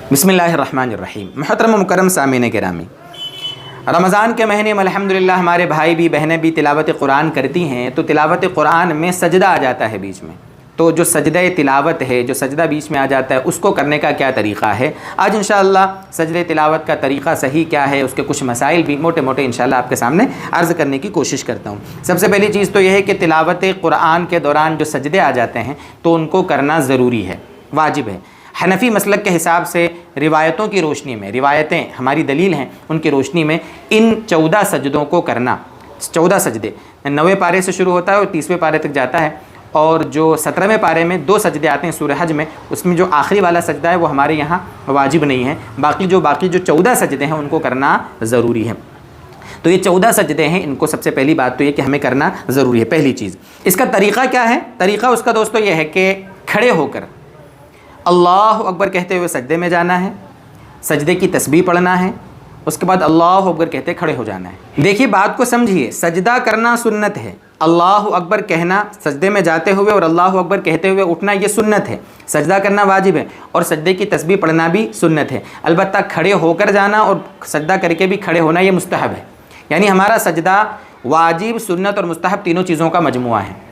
बिस्मिल्लाहिर्रहमानिर्रहीम। मुहतरम मुकर्रम सामीन गिरामी, रमज़ान के महीने में अल्हम्दुलिल्लाह हमारे भाई भी बहनें भी तिलावत कुरान करती हैं, तो तिलावत कुरान में सजदा आ जाता है बीच में। तो जो सजदा तिलावत है, जो सजदा बीच में आ जाता है, उसको करने का क्या तरीक़ा है, आज इंशाअल्लाह सजदे तिलावत का तरीक़ा सही क्या है, उसके कुछ मसाइल भी मोटे मोटे इंशाअल्लाह आपके सामने अर्ज़ करने की कोशिश करता हूँ। सबसे पहली चीज़ तो यह है कि तिलावत कुरान के दौरान जो सजदे आ जाते हैं तो उनको करना ज़रूरी है, वाजिब है। हनफी मसलक के हिसाब से रिवायतों की रोशनी में, रिवायतें हमारी दलील हैं, उनकी रोशनी में इन 14 सजदों को करना, 14 सजदे 9वें पारे से शुरू होता है और 30वें पारे तक जाता है, और जो 17वें पारे में 2 सजदे आते हैं सूरह हज में, उसमें जो आखिरी वाला सजदा है वो हमारे यहाँ वाजिब नहीं है, बाकी जो 14 सजदे हैं उनको करना ज़रूरी है। तो ये 14 सजदे हैं, इनको सबसे पहली बात तो ये कि हमें करना ज़रूरी है। पहली चीज़, इसका तरीक़ा क्या है? तरीक़ा उसका दोस्तों ये है कि खड़े होकर अल्लाह अकबर कहते हुए सजदे में जाना है, सजदे की तस्बीह पढ़ना है, उसके बाद अल्लाह अकबर कहते खड़े हो जाना है। देखिए बात को समझिए, सजदा करना सुन्नत है, अल्लाह अकबर कहना सजदे में जाते हुए और अल्लाह अकबर कहते हुए उठना ये सुन्नत है, सजदा करना वाजिब है और सजदे की तस्बीह पढ़ना भी सुन्नत है। अलबत्ता खड़े होकर जाना और सजदा करके भी खड़े होना ये मुस्तहब है, यानी हमारा सजदा वाजिब, सुन्नत और मुस्तहब तीनों चीज़ों का मजमुआ है।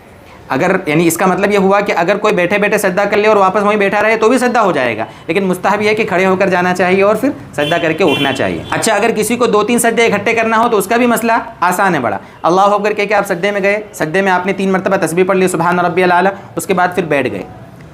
अगर यानी इसका मतलब ये हुआ कि अगर कोई बैठे बैठे सजदा कर ले और वापस वहीं बैठा रहे तो भी सजदा हो जाएगा, लेकिन मुस्तहब ये है कि खड़े होकर जाना चाहिए और फिर सजदा करके उठना चाहिए। अच्छा, अगर किसी को 2-3 सजदे इकट्ठे करना हो तो उसका भी मसला आसान है बड़ा। अल्लाह अकबर कह के आप सजदे में गए, सजदे में आपने 3 मरतबा तस्बीह पढ़ ली सुबहान रब्बियल आला, उसके बाद फिर बैठ गए,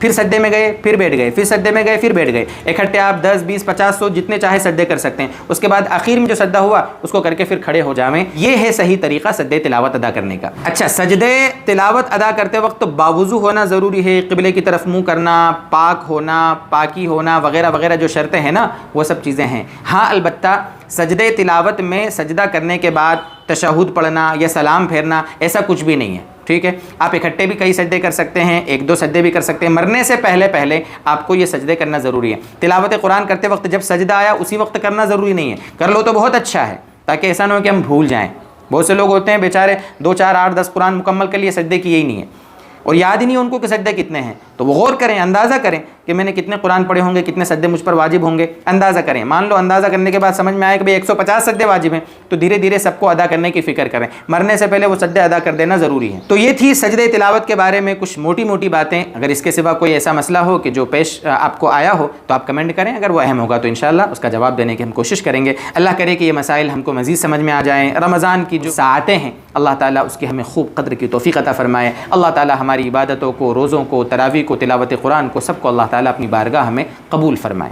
फिर सजदे में गए, फिर बैठ गए, फिर सजदे में गए, फिर बैठ गए। इकट्ठे आप 10, 20, 50, 100 जितने चाहे सजदे कर सकते हैं। उसके बाद आखिर में जो सजदा हुआ उसको करके फिर खड़े हो जावें। ये है सही तरीका सजदे तिलावत अदा करने का। अच्छा, सजदे तिलावत अदा करते वक्त तो बावुज़ू होना ज़रूरी है, क़िबले की तरफ मुँह करना, पाक होना, पाकी होना वगैरह वगैरह जो शर्तें हैं ना, वो सब चीज़ें हैं। हाँ, अलबत्ता सजदे तिलावत में सजदा करने के बाद तशहुद पढ़ना या सलाम फेरना ऐसा कुछ भी नहीं है, ठीक है। आप इकट्ठे भी कई सजदे कर सकते हैं, 1-2 सजदे भी कर सकते हैं। मरने से पहले पहले आपको ये सजदे करना ज़रूरी है। तिलावत कुरान करते वक्त जब सजदा आया उसी वक्त करना ज़रूरी नहीं है, कर लो तो बहुत अच्छा है, ताकि ऐसा ना हो कि हम भूल जाएँ। बहुत से लोग होते हैं बेचारे 2, 4, 8, 10 कुरान मुकम्मल के लिए सजदे किए ही नहीं है और याद ही नहीं उनको कि सजदे कितने हैं। तो वो गौर करें, अंदाज़ा करें कि मैंने कितने कुरान पढ़े होंगे, कितने सजदे मुझ पर वाजिब होंगे, अंदाज़ा करें। मान लो अंदाज़ा करने के बाद समझ में आया कि भाई 150 सजदे वाजिब हैं, तो धीरे धीरे सबको अदा करने की फ़िक्र करें। मरने से पहले वो सजदे अदा कर देना ज़रूरी है। तो ये थी सजदे तिलावत के बारे में कुछ मोटी मोटी बातें। अगर इसके सिवा कोई ऐसा मसला हो कि जो पेश आपको आया हो तो आप कमेंट करें, अगर वो अहम होगा तो इंशाअल्लाह उसका जवाब देने की हम कोशिश करेंगे। अल्लाह करे कि ये मसाइल हमको मज़ीद समझ में आ जाएँ। रमज़ान की जो साअतें हैं अल्लाह ताला उसकी हमें खूब कद्र की तौफ़ीक़ अता फ़रमाए। अल्लाह ताला हमारी इबादतों को, रोज़ों को, तरावी को, तिलावत कुरान को, सबको अल्लाह ताला अपनी बारगाह में कबूल फ़रमाए।